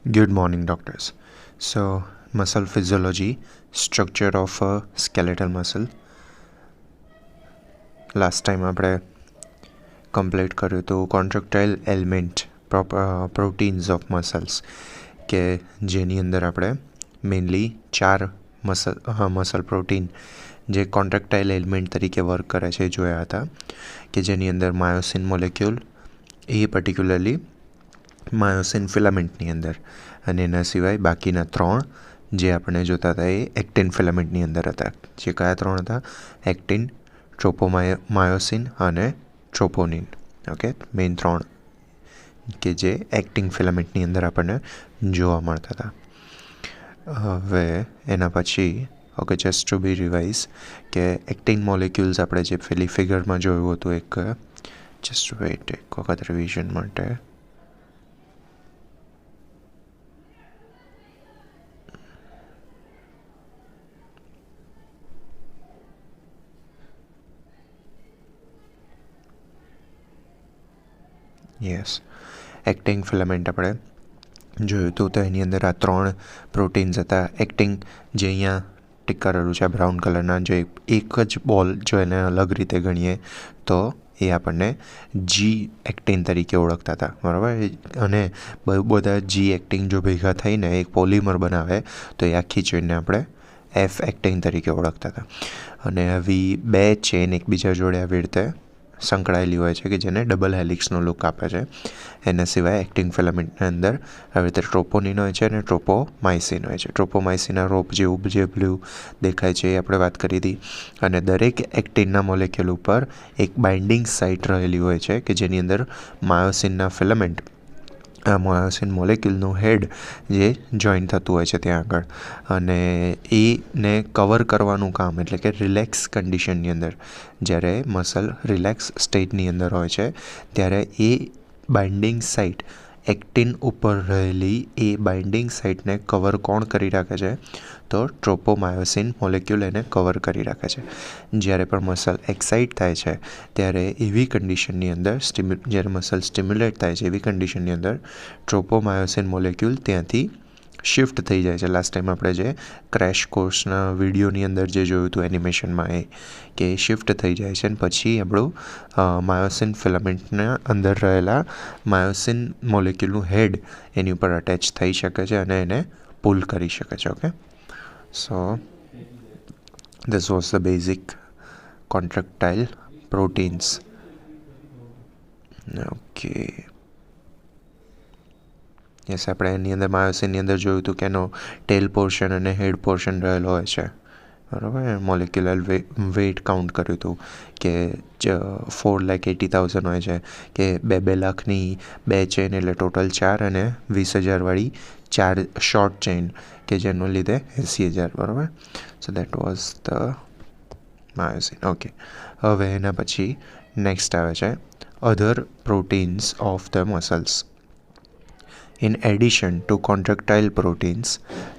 Good morning, doctors. So, muscle physiology, structure of a skeletal muscle. Last time આપણે complete કર્યું હતું કોન્ટ્રાક્ટાઇલ element proteins of muscles કે જેની અંદર આપણે મેઇનલી ચાર મસલ પ્રોટીન જે કોન્ટ્રાક્ટાઇલ એલિમેન્ટ તરીકે વર્ક કરે છે જોયા હતા કે જેની અંદર માયોસિન મોલેક્યુલ એ પર્ટિક્યુલરલી માયોસિન ફિલામેન્ટની અંદર અને એના સિવાય બાકીના ત્રણ જે આપણે જોતા હતા એ એક્ટિન ફિલામેન્ટની અંદર હતા. જે કયા ત્રણ હતા? એક્ટિન, ટ્રોપોમાયોસિન અને ટ્રોપોનિન. ઓકે, મેઇન ત્રણ કે જે એક્ટિન ફિલામેન્ટની અંદર આપણને જોવા મળતા હતા. હવે એના પછી ઓકે, જસ્ટ ટુ બી રિવાઇઝ કે એક્ટિન મોલેક્યુલ્સ આપણે જે પેલી ફિગરમાં જોયું હતું એક જસ્ટ વેઇટ એક વખત રિવિઝન માટે યસ એક્ટિન ફિલામેન્ટ આપણે જોયું હતું તો એની અંદર આ ત્રણ પ્રોટીન્સ હતા. એક્ટિન જે અહીંયા ટીક કરેલું છે બ્રાઉન કલરના, જે એક જ બોલ જો એને અલગ રીતે ગણીએ તો એ આપણને જી એક્ટિન તરીકે ઓળખતા હતા, બરાબર. અને બધા જી એક્ટિન જો ભેગા થઈને એક પોલિમર બનાવે તો એ આખી ચેનને આપણે એફ એક્ટિન તરીકે ઓળખતા હતા. અને આવી બે ચેન એકબીજા જોડે આવી રીતે સંકળાયેલી હોય છે કે જેને ડબલ હેલિક્સનો લુક આપે છે. એના સિવાય એક્ટિન ફિલામેન્ટની અંદર આવી રીતે ટ્રોપોનિન હોય છે અને ટ્રોપોમાઇસિન હોય છે. ટ્રોપોમાઇસિનના રોપ જેવું જે બ્લુ દેખાય છે એ આપણે વાત કરી હતી. અને દરેક એક્ટિનના મોલેક્યુલ ઉપર એક બાઇન્ડિંગ સાઇટ રહેલી હોય છે કે જેની અંદર માયોસિનના ફિલામેન્ટ આ માયોસિન મોલેક્યુલનું હેડ જે જોઈન્ટ થતું હોય છે ત્યાં આગળ, અને એને કવર કરવાનું કામ એટલે કે રિલેક્સ કન્ડિશનની અંદર જ્યારે મસલ રિલેક્સ સ્ટેટની અંદર હોય છે ત્યારે એ બાઇન્ડિંગ સાઇટ એક્ટિન ઉપર રહેલી એ બાઇન્ડિંગ સાઇટને કવર કોણ કરી રાખે છે? તો ટ્રોપોમાયોસિન મોલેક્યુલ એને કવર કરી રાખે છે. જ્યારે પણ મસલ એક્સાઇટ થાય છે ત્યારે એવી કન્ડિશનની અંદર જ્યારે મસલ સ્ટિમ્યુલેટ થાય છે એવી કન્ડિશનની અંદર ટ્રોપોમાયોસિન મોલેક્યુલ ત્યાંથી શિફ્ટ થઈ જાય છે. લાસ્ટ ટાઈમ આપણે જે ક્રેશ કોર્સના વિડીયોની અંદર જે જોયું હતું એનિમેશનમાં એ કે શિફ્ટ થઈ જાય છે અને પછી આપણું માયોસિન ફિલામેન્ટના અંદર રહેલા માયોસિન મોલેક્યુલનું હેડ એની ઉપર અટેચ થઈ શકે છે અને એને પુલ કરી શકે છે. Okay, so this was the basic contractile proteins. Okay. Yes, આપણે એની અંદર માયોસિનની અંદર જોયું હતું કે એનો ટેલ પોર્શન અને હેડ પોર્શન રહેલો હોય છે, બરાબર. મોલેક્યુલર વેઇટ કાઉન્ટ કર્યું હતું કે 4,80,000 હોય છે કે 2 લાખની 2 ચેન એટલે ટોટલ 4 અને 20,000 વાળી 4 શોર્ટ ચેન કે જેનું લીધે 80,000, બરાબર. So that was the myosin. Okay, હવે એના પછી નેક્સ્ટ આવે છે other proteins of the muscles. In addition to contractile proteins,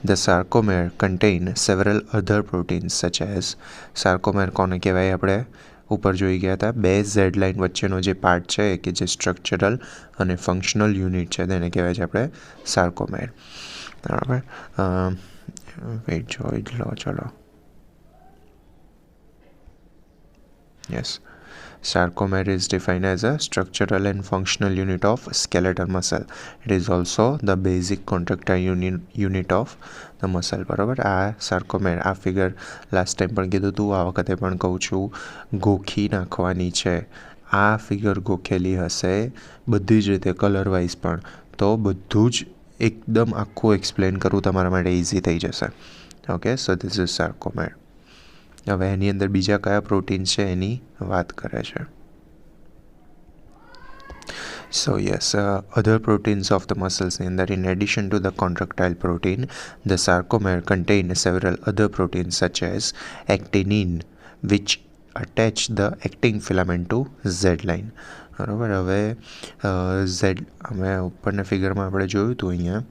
the sarcomere contain several other proteins such as sarcomere કોને કહેવાય? આપણે ઉપર જોઈ ગયા હતા બે ઝેડ લાઇન વચ્ચેનો જે પાર્ટ છે કે જે સ્ટ્રક્ચરલ અને ફંક્શનલ યુનિટ છે તેને કહેવાય છે આપણે સાર્કોમેર, બરાબર. વેઇટ જોઈ લો, ચલો. Yes, sarcomere is defined as a structural and functional unit of skeletal muscle. It is also the basic contractile unit of the muscle, બરાબર. આ sarcomere, આ ફિગર લાસ્ટ ટાઈમ પણ કીધું હતું, આ વખતે પણ કહું છું, ગોખી નાખવાની છે. આ ફિગર ગોખેલી હશે બધી જ રીતે, કલર વાઇઝ પણ, તો બધું જ એકદમ આખું એક્સપ્લેન કરવું તમારા માટે ઇઝી થઈ જશે. Okay, so this is sarcomere. હવે એની અંદર બીજા કયા પ્રોટીન છે એની વાત કરે છે. So yes, other proteins of the મસલ્સની અંદર in addition to the contractile protein the sarcomere contain several other proteins such as actinin which attach the actin filament to Z line, બરાબર. હવે ઝેડ અમે ઉપરના ફિગરમાં આપણે જોયું હતું અહીંયા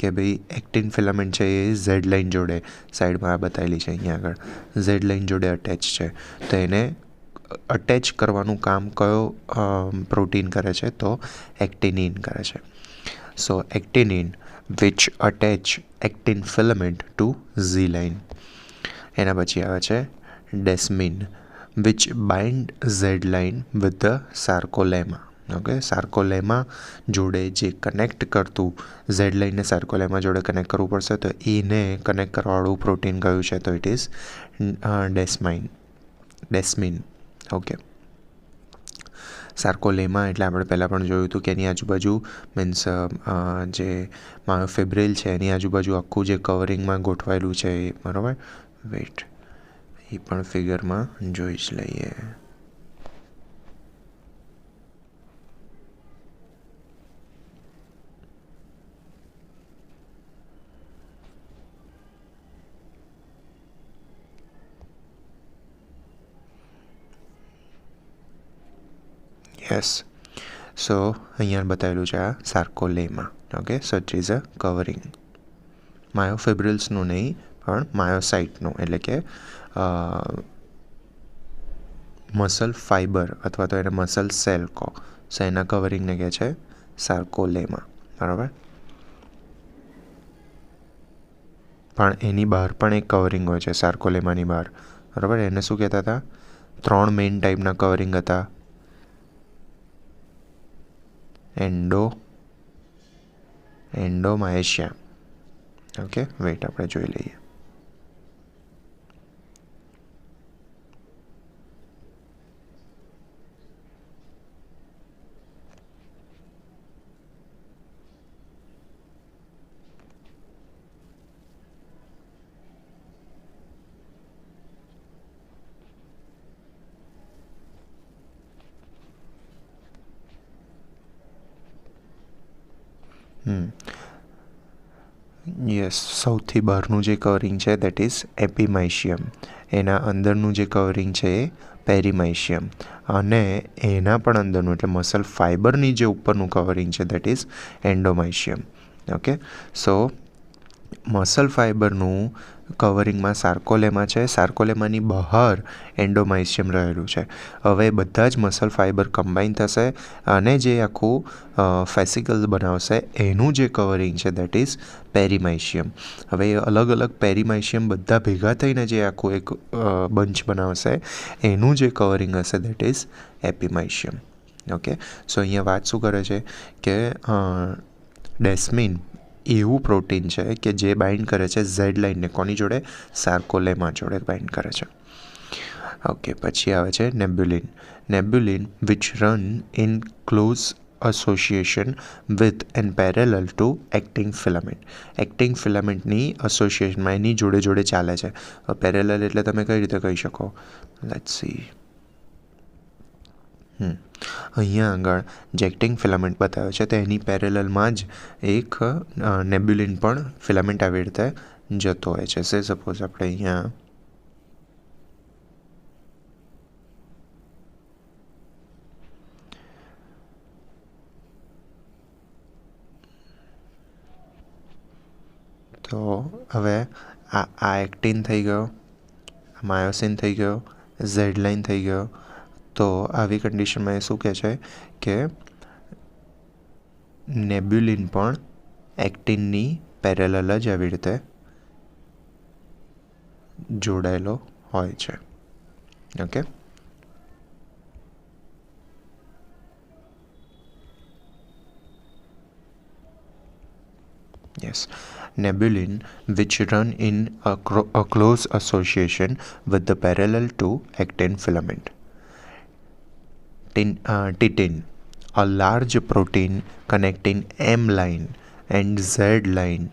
કે ભાઈ એક્ટિન ફિલામેન્ટ છે એ ઝેડ લાઇન જોડે સાઈડમાં આ બતાવેલી છે અહીંયા આગળ ઝેડ લાઇન જોડે અટેચ છે. તો એને અટેચ કરવાનું કામ કયો પ્રોટીન કરે છે? તો એક્ટિનિન કરે છે. સો એક્ટિનિન which attach actin filament to Z line. એના પછી આવે છે desmin, which bind Z line with the sarcolemma. Okay, sarcolemma જોડે જે કનેક્ટ કરતું ઝેડ લાઇનને સાર્કોલેમા જોડે કનેક્ટ કરવું પડશે, તો એને કનેક્ટ કરવાવાળું પ્રોટીન કયું છે, તો ઇટ ઇઝ ડેસ્મિન. ઓકે, સાર્કોલેમા એટલે આપણે પહેલાં પણ જોયું હતું કે એની આજુબાજુ મીન્સ જે માયોફિબ્રિલ છે એની આજુબાજુ આખું જે કવરિંગમાં ગોઠવાયેલું છે એ, બરાબર. વેઇટ, એ પણ ફિગરમાં જોઈ જ લઈએ. યસ, સો અહીંયા બતાવેલું છે આ sarcolemma. Okay, so it is a covering, માયોફિબ્રિલ્સનું નહીં પણ માયોસાઇટનું, એટલે કે મસલ ફાઈબર અથવા તો એને મસલ સેલ કહો, સો એના કવરિંગને કહે છે સાર્કોલેમા, બરાબર. પણ એની બહાર પણ એક કવરિંગ હોય છે સાર્કોલેમાની બહાર, બરાબર. એને શું કહેતા હતા? 3 મેઇન ટાઈપના કવરિંગ હતા: એન્ડોમાયશિયા. ઓકે, વેઇટ, આપણે જોઈ લઈએ. યસ, સૌથી બહારનું જે કવરિંગ છે દેટ ઇઝ એપિમાઇશિયમ. એના અંદરનું જે કવરિંગ છે એ પેરીમાઇશિયમ. અને એના પણ અંદરનું એટલે મસલ ફાઈબરની જે ઉપરનું કવરિંગ છે that is endomysium. Okay, so muscle ફાઈબરનું કવરિંગમાં સાર્કોલેમા છે, સાર્કોલેમાની બહાર એન્ડોમાઇશિયમ રહેલું છે. હવે બધા જ મસલ ફાઈબર કમ્બાઈન થશે અને જે આખું ફેસિકલ બનાવશે એનું જે કવરિંગ છે દેટ ઇઝ પેરીમાઇશિયમ. હવે એ અલગ અલગ પેરીમાઇશિયમ બધા ભેગા થઈને જે આખું એક બંચ બનાવશે એનું જે કવરિંગ હશે દેટ ઇઝ એપિમાઇશિયમ. ઓકે, સો અહીંયા વાત શું કરે છે કે ડેસ્મિન એવું પ્રોટીન છે કે જે બાઇન્ડ કરે છે ઝેડ લાઇનને, કોની જોડે? સાર્કોલેમા જોડે બાઇન્ડ કરે છે. ઓકે, પછી આવે છે nebulin. Nebulin which run in close association with and parallel to acting filament. Acting ફિલામેન્ટની એસોસિએશનમાં એની જોડે જોડે ચાલે છે. પેરેલલ એટલે તમે કઈ રીતે કહી શકો? Let's see. અહીંયા આગળ જે એક્ટિંગ ફિલામેન્ટ બતાવે છે તો એની પેરેલલમાં જ એક નેબ્યુલિન પણ ફિલામેન્ટ આવી રીતે જતો હોય છે. સે સપોઝ આપણે અહીંયા તો હવે આ એક્ટિન થઈ ગયો, માયોસિન થઈ ગયો, ઝેડ લાઇન થઈ ગયો. તો આવી કન્ડિશનમાં એ શું કહે છે કે નેબ્યુલિન પણ એક્ટિનની પેરેલલ જ આવી રીતે જોડાયેલો હોય છે. Okay, yes, nebulin which run in a close association with the parallel to actin filament. Titin, a large protein connecting M line and Z line.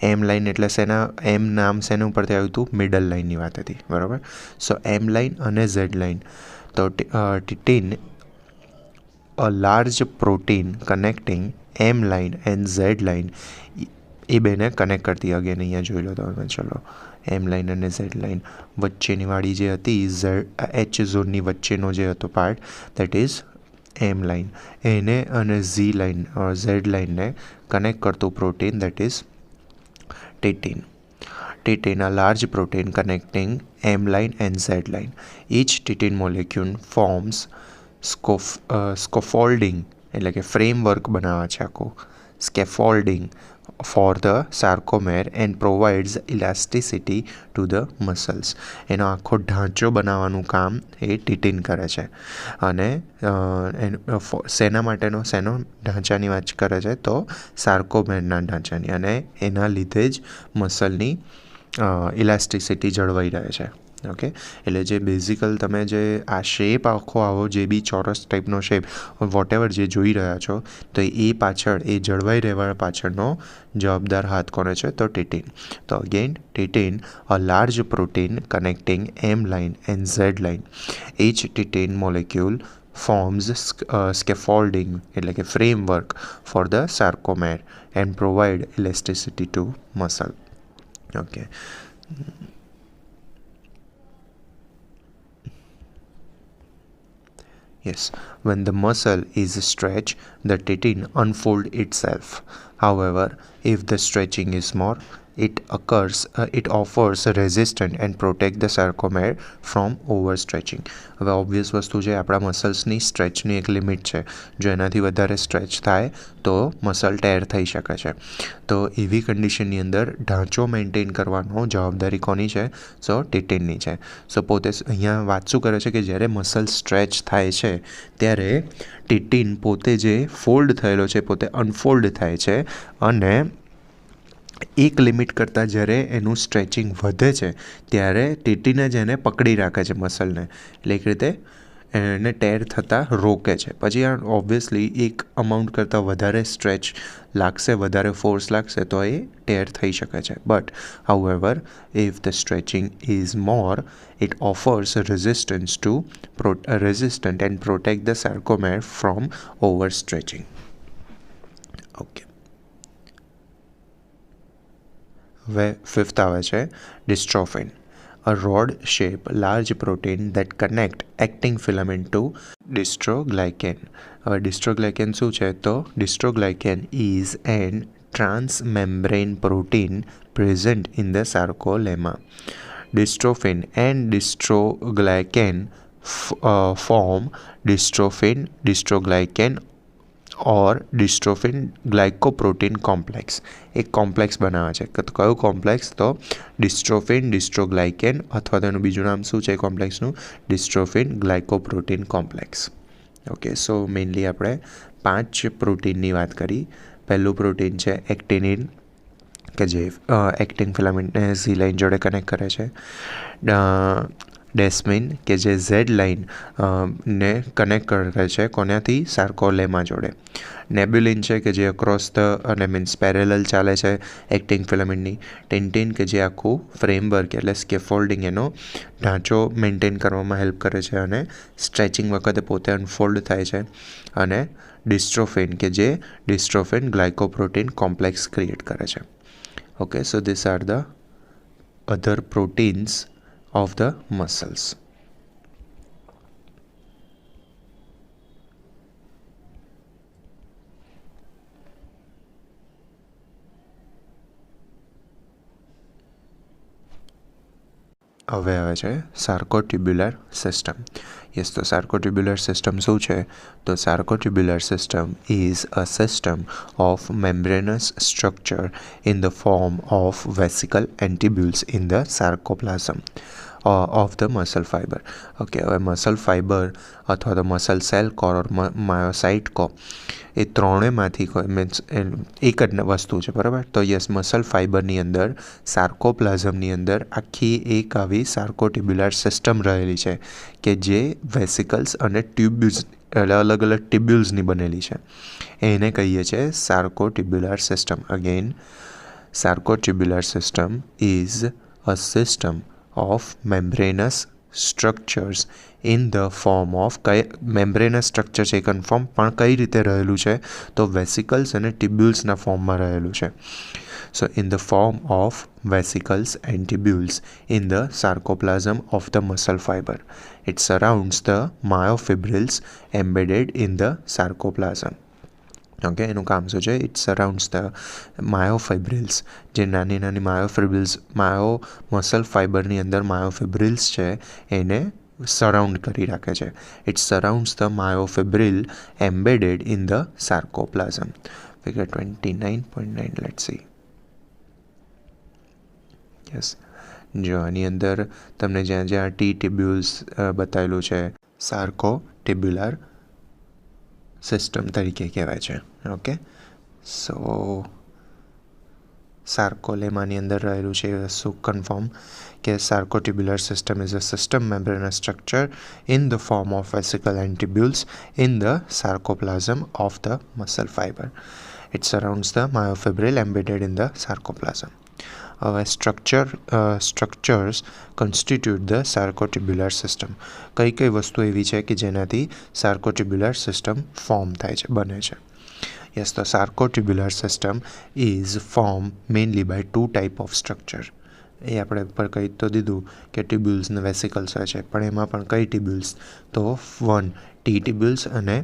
M line એટલે શેના? M નામ શેના ઉપરથી આવ્યું હતું? મિડલ લાઇનની વાત હતી, બરાબર. સો M લાઇન અને Z લાઇન. તો ટિટિન a large protein connecting M line and Z line એ બેને કનેક્ટ કરતી. અગેન અહીંયા જોઈ લો તમે, ચલો. એમ લાઇન અને ઝેડ લાઇન વચ્ચેની વાળી જે હતી, એચ ઝોનની વચ્ચેનો જે હતો part that is M line, એને અને ઝી લાઇન ઝેડ લાઇનને કનેક્ટ કરતું protein that is titin. Titin, a large protein connecting M line and Z line. Each titin molecule forms scaffolding એટલે કે ફ્રેમવર્ક બનાવે છે આખું. Scaffolding for the sarcomere and provides elasticity to the muscles. એનો આખો ઢાંચો બનાવવાનું કામ એ ટિટિન કરે છે. અને શેના માટેનો ઢાંચાની વાત કરે છે તો સાર્કોમેરના ઢાંચાની, અને એના લીધે જ મસલની ઇલાસ્ટિસિટી જળવાઈ રહે છે. ઓકે, એટલે જે બેઝિકલ તમે જે આ શેપ આખો આવો જે બી ચોરસ ટાઈપનો શેપ વોટેવર જે જોઈ રહ્યા છો, તો એ પાછળ એ જળવાઈ રહેવા પાછળનો જવાબદાર હાથ કોને છે તો ટિટિન. તો again titin, a large protein connecting M line and Z line. Each titin molecule forms scaffolding એટલે કે framework for the sarcomere and provide elasticity to muscle. Okay. Yes, when the muscle is stretched, the titin unfolds itself. However, if the stretching is more, it offers resistance and protect the sarcomere from overstretching. હવે obvious વસ્તુ છે, આપણા મસલ્સની સ્ટ્રેચની એક limit છે. જો એનાથી વધારે stretch થાય તો મસલ ટેર થઈ શકે છે. તો એવી કન્ડિશનની અંદર ઢાંચો મેન્ટેન કરવાનો જવાબદારી કોની છે? સો ટિટિનની છે. સો પોતે અહીંયા વાત શું કરે છે કે જ્યારે મસલ સ્ટ્રેચ થાય છે ત્યારે ટિટિન પોતે જે ફોલ્ડ થયેલો છે પોતે અનફોલ્ડ થાય છે, અને એક લિમિટ કરતાં જ્યારે એનું સ્ટ્રેચિંગ વધે છે ત્યારે ટિટિન જ એને પકડી રાખે છે મસલને, એટલે એક રીતે એને ટેર થતાં રોકે છે. પછી આ ઓબ્વિયસલી એક અમાઉન્ટ કરતાં વધારે સ્ટ્રેચ લાગશે, વધારે ફોર્સ લાગશે તો એ ટેર થઈ શકે છે. But however if the stretching is more, it offers resistant and protect the sarcomere from overstretching. Okay. હવે ફિફ્થ આવે છે dystrophin, a rod-shaped large protein that connect acting filament to dystroglycan. હવે dystroglycan શું છે તો dystroglycan is an transmembrane protein present in the sarcolemma. Dystrophin and dystroglycan form dystrophin dystroglycan or dystrophin glycoprotein complex. એક complex બનાવે છે. તો કયું complex? તો ડિસ્ટ્રોફિન ડિસ્ટ્રોગ્લાયકેન, અથવા તો એનું બીજું નામ શું છે કોમ્પ્લેક્સનું? ડિસ્ટ્રોફિન ગ્લાયકોપ્રોટીન કોમ્પ્લેક્સ. ઓકે, સો મેઇનલી આપણે 5 પ્રોટીનની વાત કરી. પહેલું પ્રોટીન છે એક્ટિનિન, કે જે એક્ટિંગ ફિલામેન્ટને ઝી લાઇન જોડે કનેક્ટ કરે છે. ડેસ્મિન, કે જે ઝેડ લાઇન ને કનેક્ટ કરે છે કોનાથી? સાર્કોલેમા જોડે. નેબ્યુલિન છે કે જે અક્રોસ ધ મીન્સ પેરેલલ ચાલે છે એક્ટિંગ ફિલામેન્ટની. ટેન્ટિન, કે જે આખું ફ્રેમવર્ક એટલે સ્કેફોલ્ડિંગ એનો ઢાંચો મેન્ટેન કરવામાં હેલ્પ કરે છે અને સ્ટ્રેચિંગ વખતે પોતે અનફોલ્ડ થાય છે. અને ડિસ્ટ્રોફિન, કે જે ડિસ્ટ્રોફિન ગ્લાયકોપ્રોટીન કોમ્પ્લેક્સ ક્રિએટ કરે છે. Okay, so these are the other proteins of the muscles. હવે આવે છે સાર્કોટ્યુબ્યુલર સિસ્ટમ. યસ, તો સાર્કોટ્યુબ્યુલર સિસ્ટમ શું છે? તો sarcotubular system is a system of membranous structure in the form of vesicle and tubules in the sarcoplasm of the muscle fiber. Okay, હવે muscle fibre અથવા તો મસલ સેલ કોર ઓર myocyte કો, એ ત્રણેયમાંથી કોઈ means એક જ વસ્તુ છે, બરાબર? તો યસ, મસલ ફાઇબરની અંદર સાર્કોપ્લાઝમની અંદર આખી એક આવી સાર્કોટ્યુબ્યુલર સિસ્ટમ રહેલી છે કે જે વેસિકલ્સ અને ટ્યુબ્યુલ્સ એટલે અલગ અલગ ટ્યુબ્યુલ્સની બનેલી છે. એને કહીએ છીએ sarcotubular system. Again, sarcotubular system is a system of membranous structures in the form of membranous structure છે કન્ફર્મ, પણ કઈ રીતે રહેલું છે? તો વેસિકલ્સ અને ટ્યુબ્યુલ્સના ફોર્મમાં રહેલું છે. So in the form of vesicles and tubules in the sarcoplasm of the muscle fibre. It surrounds the myofibrils embedded in the sarcoplasm. Okay, એનું કામ શું છે? ઇટ સરાઉન્ડ્સ ધ માયોફિબ્રિલ્સ, જે નાની નાની મસલ ફાઇબરની અંદર માયોફિબ્રિલ્સ છે એને સરાઉન્ડ કરી રાખે છે. It surrounds the myofibril embedded in the sarcoplasm. Figure 29.9 let's see. Yes, જો આની અંદર તમને જ્યાં જ્યાં ટી ટિબ્યુલ્સ બતાવેલું છે, સાર્કો ટિબ્યુલર સિસ્ટમ તરીકે કહેવાય છે. ઓકે, સો સાર્કોલેમાની અંદર રહેલું છે એ વસ્તુ કન્ફર્મ કે sarcotubular system is a system membranous structure in the form of vesicle and tubules in the sarcoplasm of the muscle fibre. It surrounds the myofibril embedded in the sarcoplasm. હવે structures constitute the sarcotubular system. કઈ કઈ વસ્તુ એવી છે કે જેનાથી સાર્કોટ્યુબ્યુલર system form થાય છે, બને છે? યસ, તો sarcotubular system is form mainly by two type of structure. એ આપણે ઉપર કહી તો દીધું કે ટ્યુબ્યુલ્સ ને વેસિકલ્સ હોય છે, પણ એમાં પણ કઈ ટ્યુબ્યુલ્સ? તો વન ટી ટ્યુબ્યુલ્સ અને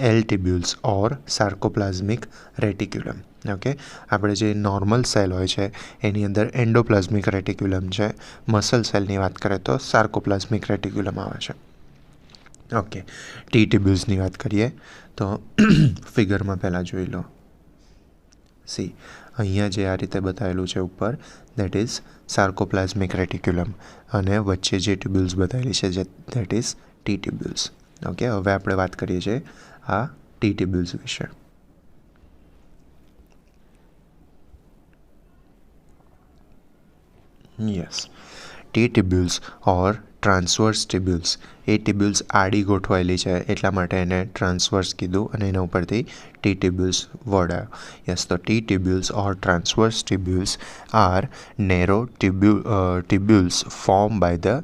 એલ ટ્યુબ્યુલ્સ ઓર સાર્કોપ્લાઝમિક રેટિક્યુલમ. ઓકે, આપણે જે નોર્મલ સેલ હોય છે એની અંદર એન્ડોપ્લાઝમિક રેટિક્યુલમ છે. મસલ સેલની વાત કરીએ તો સાર્કોપ્લાઝમિક રેટિક્યુલમ આવે છે. ઓકે, ટી ટ્યુબ્યુલ્સની વાત કરીએ તો ફિગરમાં પહેલાં જોઈ લો. સી, અહીંયા જે આ રીતે બતાવેલું છે ઉપર, દેટ ઇઝ સાર્કોપ્લાઝમિક રેટિક્યુલમ, અને વચ્ચે જે ટ્યુબ્યુલ્સ બતાવેલી છે દેટ ઇઝ ટી ટ્યુબ્યુલ્સ. ઓકે, હવે આપણે વાત કરીએ છીએ આ ટી ટ્યુબ્યુલ્સ વિશે. Yes, T tubules or transverse ટ્યુબ્યુલ્સ. એ ટ્યુબ્યુલ્સ આડી ગોઠવાયેલી છે એટલા માટે એને ટ્રાન્સવર્સ કીધું અને એના ઉપરથી ટી ટ્યુબ્યુલ્સ વર્ડ આવ્યો. યસ, તો T tubules or transverse tubules are narrow tubules form by the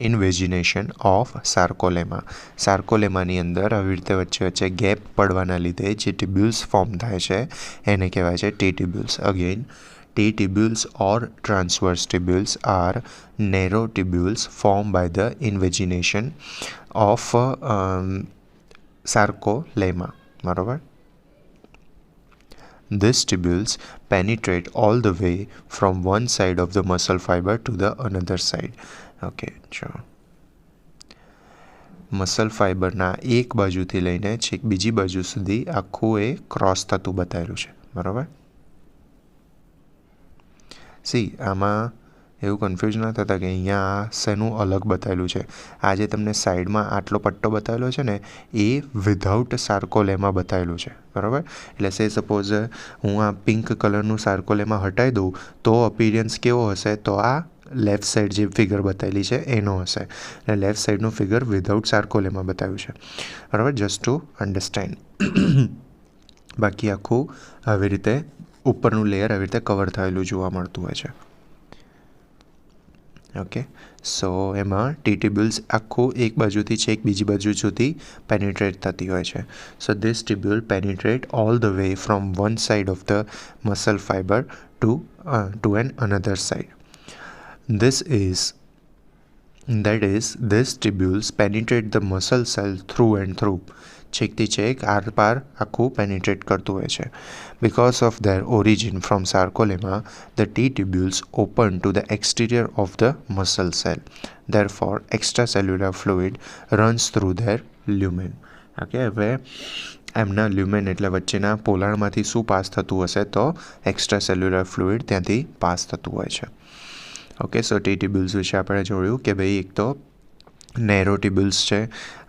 invagination of sarcolemma. સાર્કોલેમાની અંદર આવી રીતે વચ્ચે વચ્ચે ગેપ પડવાના લીધે જે ટ્યુબ્યુલ્સ ફોર્મ થાય છે એને કહેવાય છે T tubules. Again, T tubules or transverse tubules are narrow tubules formed by the invagination of sarcolemma. બરાબર? These tubules penetrate all the way from one side of the muscle fiber to the another side. Okay, જો muscle ફાઇબરના એક બાજુથી લઈને છેક બીજી બાજુ સુધી આખું એ ક્રોસ થતું બતાવેલું છે. બરાબર? સી, આમાં એવું કન્ફ્યુઝ ના થતા કે અહીંયા આ શેનું અલગ બતાવેલું છે. આ જે તમને સાઈડમાં આટલો પટ્ટો બતાવેલો છે ને એ વિધાઉટ સાર્કોલેમા બતાવેલું છે. બરાબર? એટલે સે સપોઝ હું આ પિંક કલરનું સાર્કોલેમા હટાવી દઉં તો અપીરિયન્સ કેવો હશે? તો આ લેફ્ટ સાઈડ જે ફિગર બતાવેલી છે એનો હશે, અને લેફ્ટ સાઈડનું ફિગર વિધાઉટ સાર્કોલેમા બતાવ્યું છે. બરાબર? Just to understand. બાકી આખું આવી રીતે ઉપરનું લેયર આવી રીતે કવર થયેલું જોવા મળતું હોય છે. ઓકે, સો એમાં ટી ટ્યુબ્યુલ્સ આખું એક બાજુથી છેક બીજી બાજુ સુધી પેનિટ્રેટ થતી હોય છે. So this tubule penetrate all the way from one side of the muscle fibre to an another side. These tubules penetrate the muscle cell through and through. છેકથી છેક આર પાર આખું પેનિટ્રેટ કરતું હોય છે. Because of their origin from sarcolemma, the T tubules open to the exterior of the muscle cell. Therefore, extracellular fluid runs through their lumen. Okay, હવે એમના લ્યુમેન એટલે વચ્ચેના પોલાણમાંથી શું પાસ થતું હશે? તો એક્સ્ટ્રાસેલ્યુલર ફ્લુઇડ ત્યાંથી પાસ થતું હોય છે. ઓકે, સો ટી ટ્યુબ્યુલ્સ વિશે આપણે જોયું કે ભાઈ એક તો નેરો ટ્યુબ્યુલ્સ છે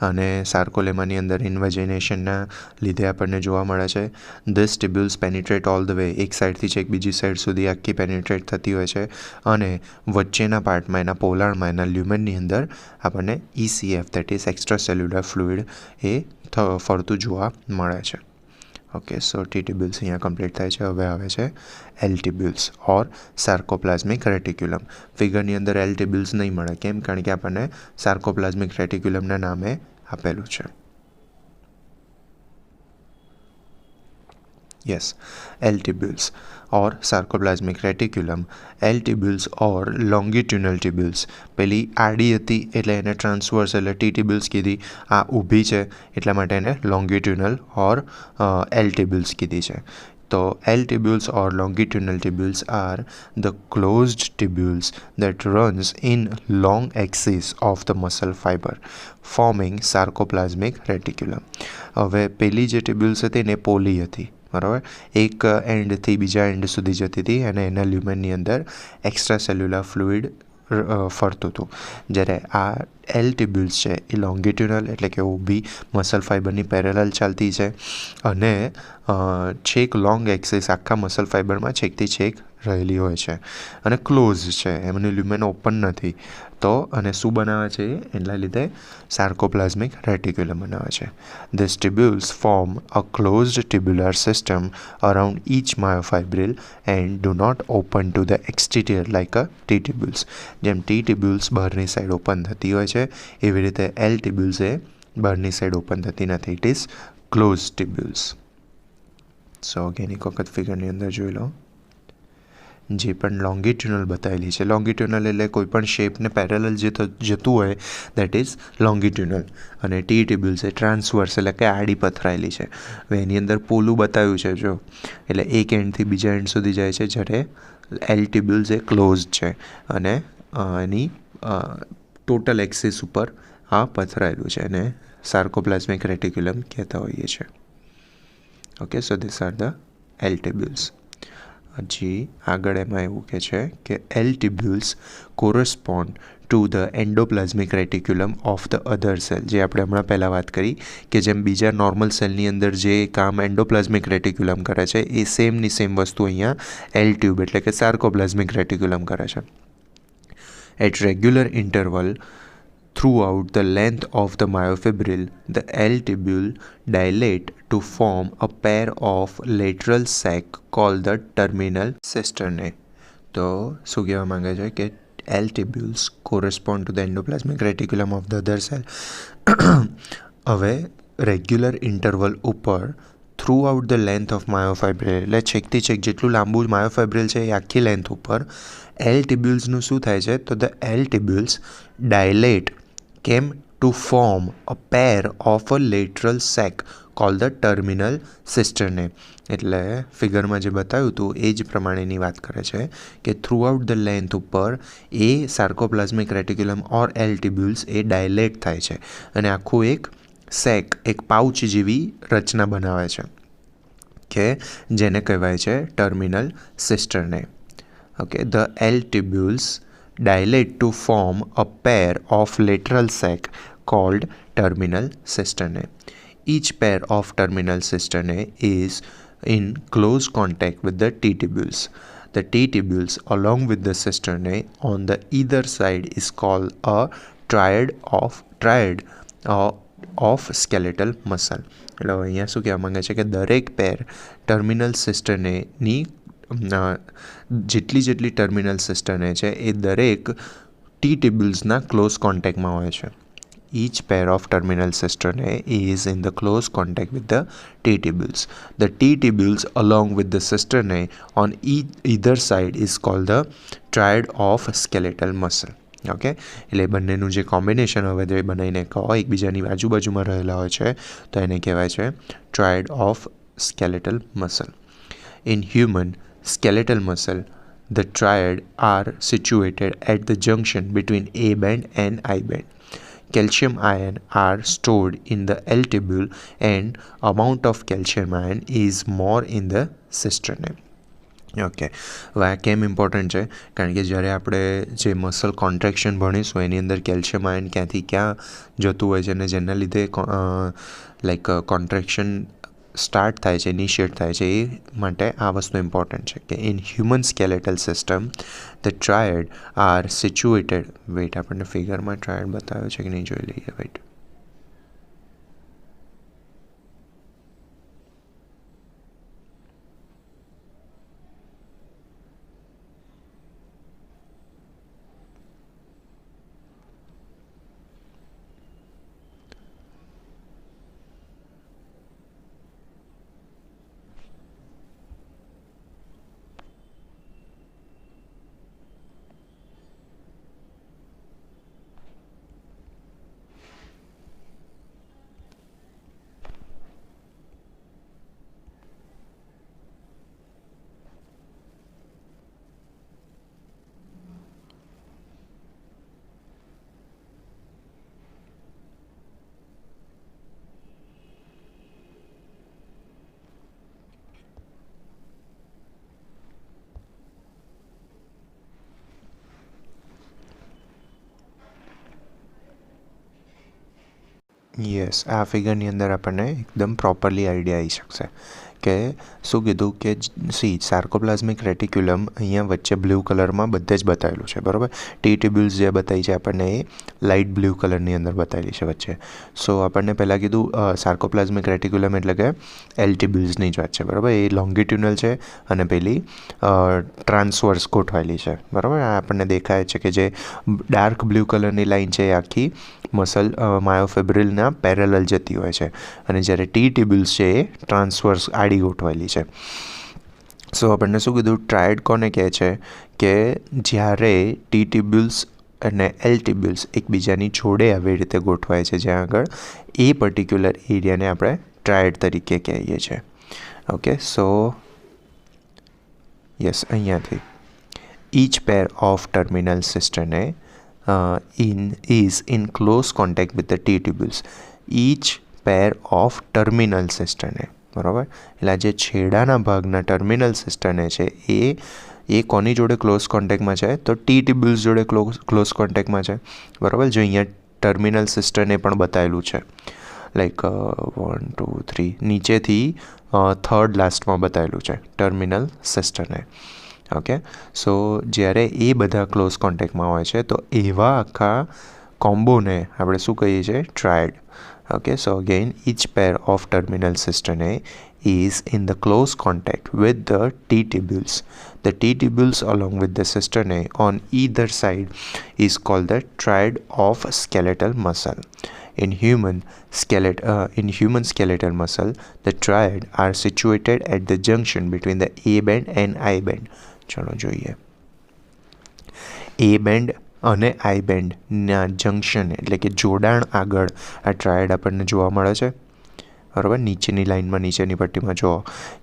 અને સાર્કોલેમાની અંદર ઇન્વેજિનેશનના લીધે આપણને જોવા મળે છે. This tubules penetrate all the way, એક સાઈડથી છેક બીજી સાઈડ સુધી આખી પેનિટ્રેટ થતી હોય છે, અને વચ્ચેના પાર્ટમાં એના પોલાણમાં એના લ્યુમેનની અંદર આપણને ECF that is extracellular fluid એ ફરતું જોવા મળે છે. ઓકે, સો ટી ટ્યુબ્યુલ્સ અહીંયા કમ્પ્લીટ થાય છે. હવે આવે છે એલ ટ્યુબ્યુલ્સ ઓર સાર્કોપ્લાઝમિક રેટિક્યુલમ. ફિગરની અંદર એલ ટ્યુબ્યુલ્સ નહીં મળે. કેમ? કારણ કે આપણને સાર્કોપ્લાઝમિક રેટિક્યુલમના નામે આપેલું છે. Yes, L tubules or sarcoplasmic reticulum. L tubules or longitudinal tubules. પેલી આડી હતી એટલે એને ટ્રાન્સવર્સ એટલે ટી ટ્યુબ્યુલ્સ કીધી. આ ઊભી છે એટલા માટે એને લોંગિટ્યુનલ ઓર એલ ટ્યુબ્યુલ્સ કીધી છે. તો L tubules or longitudinal tubules are the closed tubules that runs in long axis of the muscle fiber, forming sarcoplasmic reticulum. હવે પેલી જે ટ્યુબ્યુલ્સ હતી ને પોલી હતી. બરાબર, એક એન્ડથી બીજા એન્ડ સુધી જતી હતી અને એના લ્યુમેનની અંદર એક્સ્ટ્રા સેલ્યુલર ફ્લુઇડ ફરતું હતું. જ્યારે આ એલ ટ્યુબ્યુલ્સ છે એ લોંગિટ્યુનલ એટલે કે ઊભી મસલ ફાઇબરની પેરેલલ ચાલતી છે અને છેક લોંગ એક્સિસ આખા મસલ ફાઇબરમાં છેકથી છેક રહેલી હોય છે અને ક્લોઝ છે, એમનું લ્યુમેન ઓપન નથી. તો અને શું બનાવે છે એના લીધે સાર્કોપ્લાઝમિક રેટિક્યુલમ બનાવે છે. These tubules form a closed tubular system around each myofibril and do not open to the exterior like a T-tubules. જેમ T-tubules બહારની સાઈડ ઓપન થતી હોય છે એવી રીતે L tubules એ બહારની સાઈડ ઓપન થતી નથી. It is close tubules. So again એક વખત ફિગરની અંદર જોઈ લો. જે પણ લોંગિટ્યુનલ બતાવેલી છે, લોંગિટ્યુનલ એટલે કોઈ પણ શેપને પેરેલલ જે જતું હોય દેટ ઇઝ લોંગિટ્યુનલ, અને ટી ટ્યુબ્યુલ્સ એ ટ્રાન્સવર્સ એટલે કે આડી પથરાયેલી છે. હવે એની અંદર પોલું બતાવ્યું છે જો, એટલે એક એન્ડથી બીજા એન્ડ સુધી જાય છે, જ્યારે એલ ટ્યુબ્યુલ્સ એ ક્લોઝ છે અને એની ટોટલ એક્સિસ ઉપર આ પથરાયેલું છે અને સાર્કોપ્લાઝમિક રેટિક્યુલમ કહેતા હોઈએ છીએ. Okay, so these are the L tubules. હજી આગળ એમાં એવું કહે છે કે L tubules correspond to the endoplasmic reticulum of the other cell. જે આપણે હમણાં પહેલાં વાત કરી કે જેમ બીજા નોર્મલ સેલની અંદર જે કામ એન્ડોપ્લાઝમિક રેટિક્યુલમ કરે છે એ સેમની સેમ વસ્તુ અહીંયા એલ ટ્યુબ એટલે કે સાર્કોપ્લાઝમિક રેટિક્યુલમ કરે છે. At regular interval throughout the length of the myofibril, the L tubule dilate to form a pair of lateral sac called the terminal cisternae. તો શું કહેવા માંગે છે કે L tubules correspond to the endoplasmic reticulum of the other cell. હવે regular interval ઉપર throughout the length of myofibril એટલે છેકથી છેક જેટલું લાંબુ માયોફાઇબ્રિલ છે એ આખી લેન્થ ઉપર એલ ટિબ્યુલ્સનું શું થાય છે તો the L tubules dilate came to form a pair of a lateral sac call the terminal cisternae. એટલે ફિગરમાં જે બતાવ્યું હતું એ જ પ્રમાણેની વાત કરે છે કે થ્રુ આઉટ ધ લેન્થ ઉપર એ સાર્કોપ્લાઝમિક રેટિક્યુલમ ઓર એલ ટિબ્યુલ્સ એ ડાયલેટ થાય છે અને આખું એક સેક, એક પાઉચ જેવી રચના બનાવે છે કે જેને કહેવાય છે terminal cisternae. Okay, the L tubules dilate to form a pair of lateral sac called terminal cisternae. Each pair of terminal cisternae is in close contact with the T-tubules. The T-tubules along with the cisternae on the either side is called a triad of skeletal muscle. એટલે અહીંયા શું કહેવા માંગે છે કે દરેક પેર terminal સિસ્ટરનેની જેટલી terminal સિસ્ટરને છે એ દરેક ટી ટ્યુબ્યુલ્સના ક્લોઝ કોન્ટેક્ટમાં હોય છે. Each pair of terminal cisternae is in the close contact with the T-tubules. The T-tubules along with the cisternae on either side is called the triad of skeletal muscle. Okay, એટલે બંનેનું જે combination હવે જે બનાવીને કહો એકબીજાની આજુબાજુમાં રહેલા હોય છે તો એને કહેવાય છે tried of skeletal muscle. In human skeletal muscle, the triad are situated at the junction between A band and I band. Calcium ion are stored in the L tubule and amount of calcium ion is more in the cisternae. Okay, હવે આ કેમ important છે કારણ કે જ્યારે આપણે જે muscle contraction ભણીશું એની અંદર કેલ્શિયમ આયન ક્યાંથી ક્યાં જતું હોય છે અને જેના લીધે લાઈક કોન્ટ્રેક્શન સ્ટાર્ટ થાય છે, ઇનિશિએટ થાય છે, એ માટે આ વસ્તુ ઇમ્પોર્ટન્ટ છે કે in human skeletal system the triad are situated. Wait, આપણને ફિગરમાં ટ્રાયડ બતાવ્યો છે કે નહીં જોઈ લઈએ. વેઇટ, યસ, આ ફિગરની અંદર આપણને એકદમ પ્રોપરલી આઈડિયા આવી શકશે કે શું કીધું કે સાર્કોપ્લાઝમિક રેટિક્યુલમ અહીંયા વચ્ચે બ્લુ કલરમાં બધે જ બતાવેલું છે, બરાબર. ટી ટ્યુબ્યુલ્સ જે બતાવી છે આપણને એ લાઇટ બ્લુ કલરની અંદર બતાવેલી છે વચ્ચે. સો આપણને પહેલાં કીધું સાર્કોપ્લાઝમિક રેટિક્યુલમ એટલે કે એલ ટ્યુબ્યુલ્સની જ વાત છે, બરાબર. એ લોંગિટ્યુનલ છે અને પેલી ટ્રાન્સવર્સ ગોઠવાયેલી છે, બરાબર. આ આપણને દેખાય છે કે જે ડાર્ક બ્લુ કલરની લાઇન છે એ આખી મસલ માયોફિબ્રિલના પેરેલલ જતી હોય છે, અને જ્યારે ટી ટ્યુબ્યુલ્સ છે એ ટ્રાન્સવર્સ આડી ગોઠવાયેલી છે. સો આપણને શું કીધું, ટ્રાયડ કોને કહે છે કે જ્યારે ટી ટ્યુબ્યુલ્સ અને એલ ટ્યુબ્યુલ્સ એકબીજાની જોડે આવી રીતે ગોઠવાય છે, જ્યાં આગળ એ પર્ટિક્યુલર એરિયાને આપણે ટ્રાયડ તરીકે કહીએ છીએ. ઓકે, સો યસ, અહીંયાથી each pair of terminal cisternae is in close contact with the T tubules. Each pair of terminal cisternae, બરાબર. એટલે જે છેડાના ભાગના ટર્મિનલ સિસ્ટરને છે એ કોની જોડે ક્લોઝ કોન્ટેક્ટમાં છે, તો ટી ટ્યુબ્યુલ્સ જોડે ક્લોઝ કોન્ટેક્ટમાં છે, બરાબર. જો અહીંયા ટર્મિનલ સિસ્ટરને પણ બતાવેલું છે, લાઈક 1 2 3 નીચેથી થર્ડ લાસ્ટમાં બતાવેલું છે ટર્મિનલ સિસ્ટરને. ઓકે, સો જ્યારે એ બધા ક્લોઝ કોન્ટેક્ટમાં હોય છે તો એવા આખા કોમ્બોને આપણે શું કહીએ છીએ, tried. Okay, so again each pair of terminal cisternae is in the close contact with the T tubules. The T tubules along with the cisternae on either side is called the triad of skeletal muscle. In human skeletal muscle, the triad are situated at the junction between the A band and I band. ચાલો જોઈએ. એ band અને આઈ બેન્ડના junction એટલે કે જોડાણ આગળ આ tried આપણને જોવા મળે છે, બરાબર. નીચેની લાઇનમાં નીચેની પટ્ટીમાં જુઓ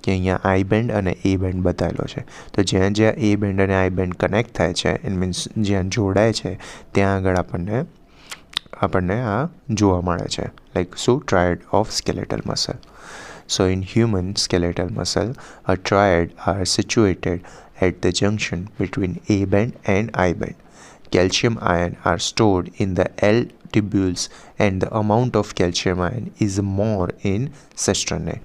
કે અહીંયા આઈ બેન્ડ અને એ બેન્ડ બતાવેલો છે. તો જ્યાં જ્યાં એ બેન્ડ અને આઈ બેન્ડ કનેક્ટ થાય છે, ઇટ મીન્સ જ્યાં જોડાય છે, ત્યાં આગળ આપણને આ જોવા મળે છે, લાઈક શું, tried of skeletal muscle. So in human skeletal muscle, a triad are situated at the junction between A band and I band. Calcium ion are stored in the L tubules and the amount of calcium ion is more in cisternae.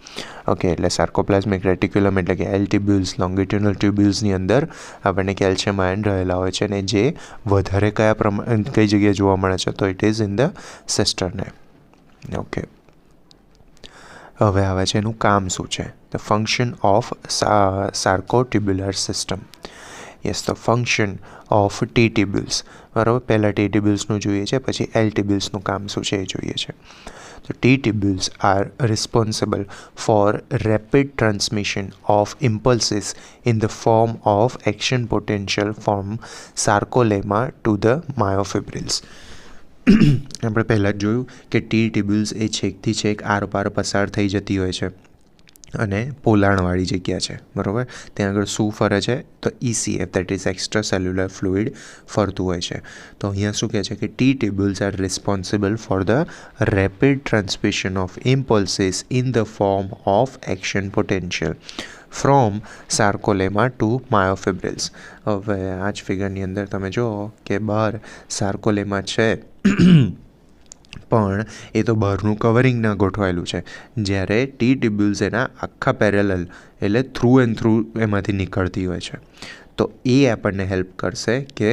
Okay, એટલે sarcoplasmic reticulum એટલે કે L ટ્યુબ્યુલ્સ, લોંગિટ્યુનલ ટ્યુબ્યુલ્સની અંદર આપણને calcium ion રહેલા હોય છે, અને જે વધારે કઈ જગ્યાએ જોવા મળે છે, તો it is in the cisternae. Okay, હવે આવે છે એનું કામ શું છે, the function of sarcotubular system. Yes, the function of T tubules, બરાબર. પહેલાં ટી ટ્યુબ્યુલ્સનું જોઈએ છે, પછી એલ ટ્યુબ્યુલ્સનું કામ શું છે એ જોઈએ છે. તો T tubules are responsible for rapid transmission of impulses in the form of action potential from sarcolemma to the myofibrils. આપણે પહેલાં જ જોયું કે ટી ટ્યુબ્યુલ્સ એ છેકથી છેક આરપાર પસાર થઈ જતી હોય છે અને પોલાણવાળી જગ્યા છે, બરાબર. ત્યાં આગળ શું ફરે છે, તો ECF, that is extra cellular fluid ફરતું હોય છે. તો અહીંયા શું કહે છે કે T tubules are responsible for the rapid transmission of impulses in the form of action potential from sarcolemma to myofibrils. હવે આ જ ફિગરની અંદર તમે જુઓ કે બહાર સાર્કોલેમા છે, પણ એ તો બહારનું કવરિંગ ના ગોઠવાયેલું છે, જ્યારે ટી ટ્યુબ્યુલ્સ એના આખા પેરેલલ એટલે થ્રુ એન્ડ થ્રુ એમાંથી નીકળતી હોય છે. તો એ આપણને હેલ્પ કરશે કે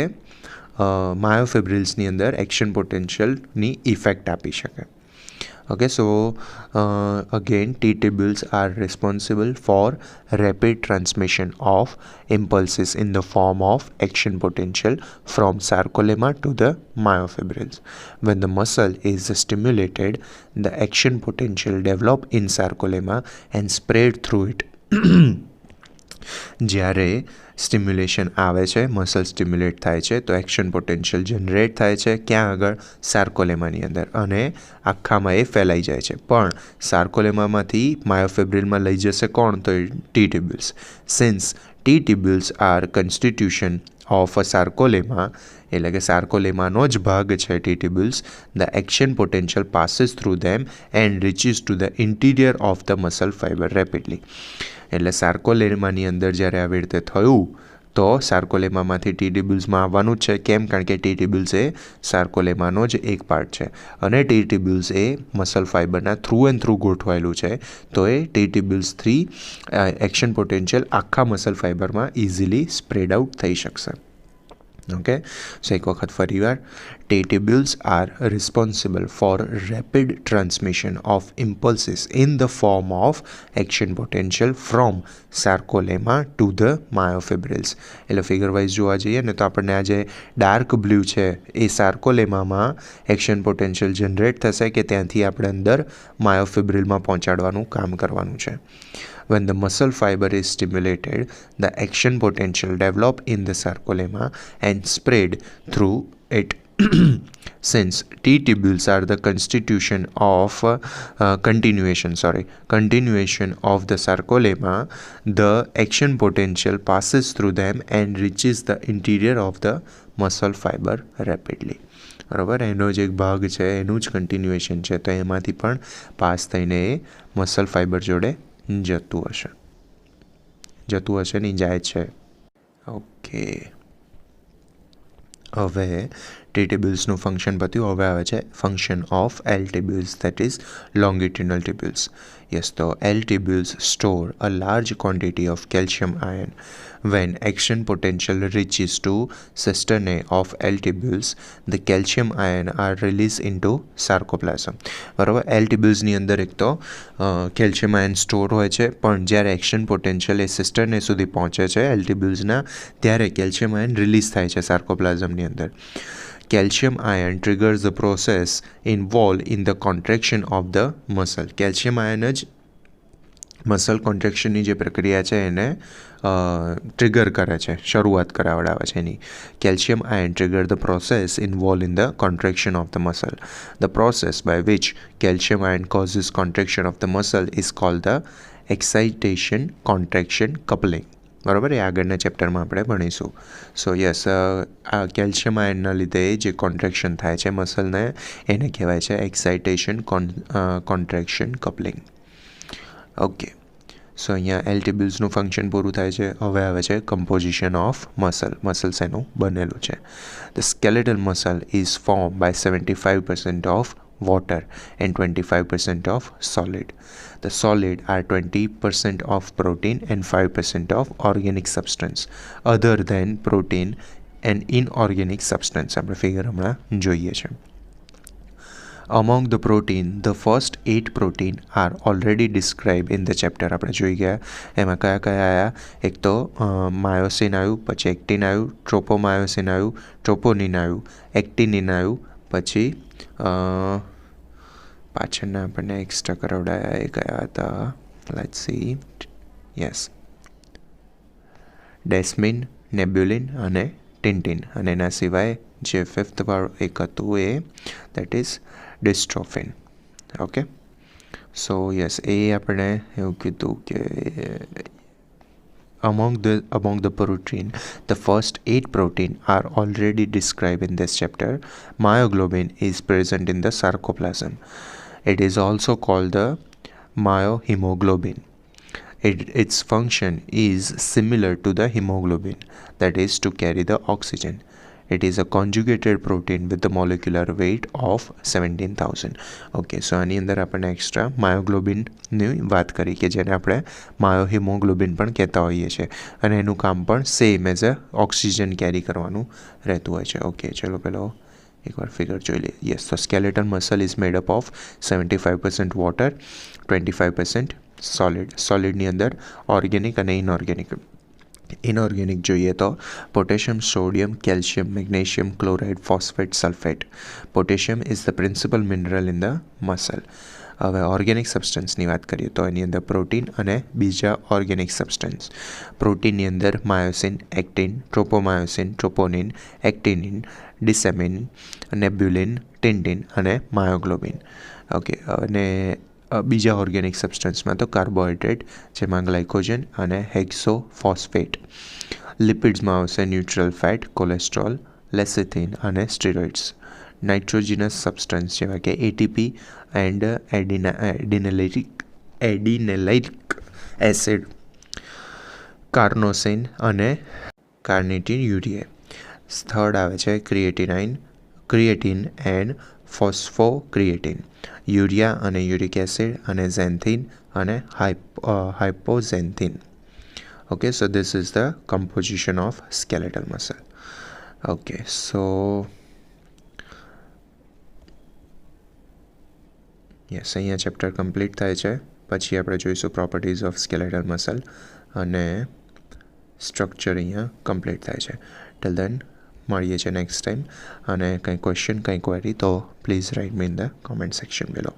માયોફિબ્રિલ્સની અંદર એક્શન પોટેન્શિયલની ઇફેક્ટ આપી શકે. Okay, so again T tubules are responsible for rapid transmission of impulses in the form of action potential from sarcolemma to the myofibrils. When the muscle is stimulated, the action potential develop in sarcolemma and spread through it. જ્યારે stimulation આવે છે, muscle stimulate થાય છે, તો action potential generate થાય છે, ક્યાં આગળ, સાર્કોલેમાની અંદર, અને આખામાં એ ફેલાઈ જાય છે. પણ સાર્કોલેમામાંથી માયોફિબ્રિલમાં લઈ જશે કોણ, તો T tubules. Since T tubules are constitution of a sarcolemma, એટલે કે સાર્કોલેમાનો જ ભાગ છે T tubules, the action potential passes through them and reaches to the interior of the muscle fibre rapidly. એટલે સાર્કોલેમાની અંદર જ્યારે આવી રીતે થયું તો સાર્કોલેમામાંથી ટી ટ્યુબ્યુલ્સમાં આવવાનું જ છે. કેમ? કારણ કે ટી ટ્યુબ્યુલ્સ એ સાર્કોલેમાનો જ એક પાર્ટ છે અને ટી ટ્યુબ્યુલ્સ એ મસલ ફાઇબરના થ્રુ એન્ડ થ્રુ ગોઠવાયેલું છે. તો એ ટી ટ્યુબ્યુલ્સથી એક્શન પોટેન્શિયલ આખા મસલ ફાઇબરમાં ઇઝીલી સ્પ્રેડ આઉટ થઈ શકશે. ઓકે, સો એક વખત ફરીવાર, T tubules are responsible for rapid transmission of impulses in the form of action potential from sarcolemma to the myofibrils. એટલે ફિગર વાઇઝ જોવા જઈએ ને તો આપણને આ જે ડાર્ક બ્લુ છે એ સાર્કોલેમામાં એક્શન પોટેન્શિયલ જનરેટ થશે કે ત્યાંથી આપણે અંદર માયોફિબ્રિલમાં પહોંચાડવાનું કામ કરવાનું છે. When the muscle fiber is stimulated, the action potential develop in the sarcolemma and spread through it. Since T tubules are the continuation of the sarcolemma, the action potential passes through them and reaches the interior of the muscle fiber rapidly. બરાબર, એનો જ એક ભાગ છે, એનું જ continuation છે, તો એમાંથી પણ પાસ થઈને એ મસલ ફાઇબર જોડે જતું હશે નહીં, જાય છે. ઓકે, હવે ટી ટ્યુબ્યુલ્સનું ફંક્શન પત્યું. હવે આવે છે function of L tubules, that is longitudinal tubules. Yes, તો L tubules store a large quantity of calcium ion. When action potential reaches to cisternae of L tubules, the calcium ion are released into sarcoplasm. બરાબર, L ટ્યુબ્યુલ્સની અંદર એક તો calcium ion store હોય છે, પણ જ્યારે action potential એ સિસ્ટરને સુધી પહોંચે છે એલ ટ્યુબ્યુલ્સના, ત્યારે કેલ્શિયમ આયન રિલીઝ થાય છે સાર્કોપ્લાઝમની અંદર. Calcium ion triggers the process involved in the contraction of the muscle. Calcium ion જ મસલ કોન્ટ્રેક્શનની જે પ્રક્રિયા છે એને ટ્રિગર કરે છે, શરૂઆત કરાવડાવે છે એની. Calcium ion trigger the process involve in the contraction of the muscle. The process by which calcium ion causes contraction of the muscle is called the excitation contraction coupling. બરાબર, એ આગળના ચેપ્ટરમાં આપણે ભણીશું. સો યસ, આ કેલ્શિયમ આયનના લીધે જે contraction થાય છે મસલને, એને કહેવાય છે એક્સાઇટેશન કોન્ટ્રેક્શન કપલિંગ. ઓકે, સો અહીંયા એલ ટ્યુબ્યુલ્સનું ફંક્શન પૂરું થાય છે. હવે આવે છે કમ્પોઝિશન ઓફ મસલ. મસલ્સ એનું બનેલું છે. The skeletal muscle is form by 75% of water and 25% of solid. The solid are 20% of protein and 5% of organic substance other than protein and inorganic substance. આપણે ફિગર હમણાં જોઈએ છે. Among the protein, the first 8 protein are already described in the chapter. આપણે જોઈ ગયા એમાં કયા કયા આવ્યા. એક તો માયોસિન આવ્યું, પછી એક્ટિન આવ્યું, ટ્રોપોમાયોસિન આવ્યું, ટ્રોપોનિન આવ્યું, એક્ટિનિન આવ્યું, પછી પાછળના આપણને એક્સ્ટ્રા કરાવડાયા એ કયા હતા, લેટ્સ સી. યસ, ડેસ્મિન, નેબ્યુલિન અને ટિન્ટિન. અને એના સિવાય જે ફિફ્થ વાળું એક હતું એ that is dystrophin. Okay, so yes, એ આપણે એવું કીધું કે among the protein, the first 8 protein are already described in this chapter. Myoglobin is present in the sarcoplasm. It is also called the myohemoglobin. Its function is similar to the hemoglobin, that is to carry the oxygen. It is a conjugated protein with the molecular weight of 17,000. Okay, સો આની અંદર આપણને extra માયોગ્લોબિનની વાત કરી કે જેને આપણે માયોહિમોગ્લોબિન પણ કહેતા હોઈએ છીએ, અને એનું કામ પણ સેમ એઝ અ ઓક્સિજન કેરી કરવાનું રહેતું હોય છે. ઓકે, ચલો પેલો એકવાર ફિગર જોઈ લઈએ. યસ, તો skeletal muscle is made up of 75% water, 25% solid. સોલિડની અંદર ઓર્ગેનિક અને ઇનઓર્ગેનિક. ઇનઓર્ગેનિક જોઈએ તો potassium, sodium, calcium, magnesium, chloride, phosphate, sulphate. Potassium is the principal mineral in the muscle. હવે ઓર્ગેનિક સબસ્ટન્સની વાત કરીએ તો એની અંદર પ્રોટીન અને બીજા ઓર્ગેનિક સબસ્ટન્સ. પ્રોટીનની અંદર માયોસિન, એક્ટિન, ટ્રોપોમાયોસિન, ટ્રોપોનિન, એક્ટિનિન, ડિસેમિન, નેબ્યુલિન, ટિન્ટિન અને માયોગ્લોબિન. ઓકે, અને બીજા ઓર્ગેનિક સબસ્ટન્સમાં તો કાર્બોહાઈડ્રેટ, જેમાં ગ્લાયકોજન અને હેક્સોફોસ્ફેટ. લિપિડ્સમાં આવશે ન્યુટ્રલ ફેટ, કોલેસ્ટ્રોલ, લેસિથિન અને સ્ટીરોઇડ્સ. નાઇટ્રોજિનસ સબસ્ટન્સ જેવા કે એટીપી એન્ડ એડિનેલાઇક એસિડ, કાર્નોસિન અને કાર્નિટિન યુરિએ. થર્ડ આવે છે ક્રિએટિન એન્ડ ફોસ્ફોક્રિએટિન. યુરિયા અને યુરિક એસિડ અને ઝેન્થિન અને હાઇપોઝેન્થિન. Okay, so this is the composition of skeletal muscle. Okay, so yes, અહીંયા ચેપ્ટર કમ્પ્લીટ થાય છે. પછી આપણે જોઈશું પ્રોપર્ટીઝ ઓફ સ્કેલેટલ મસલ અને સ્ટ્રક્ચર અહીંયા કમ્પ્લીટ થાય છે. ટિલ દેન મળીએ છીએ નેક્સ્ટ ટાઈમ. અને કંઈ ક્વેશ્ચન કંઈ ક્વેરી તો please write me in the comment section below.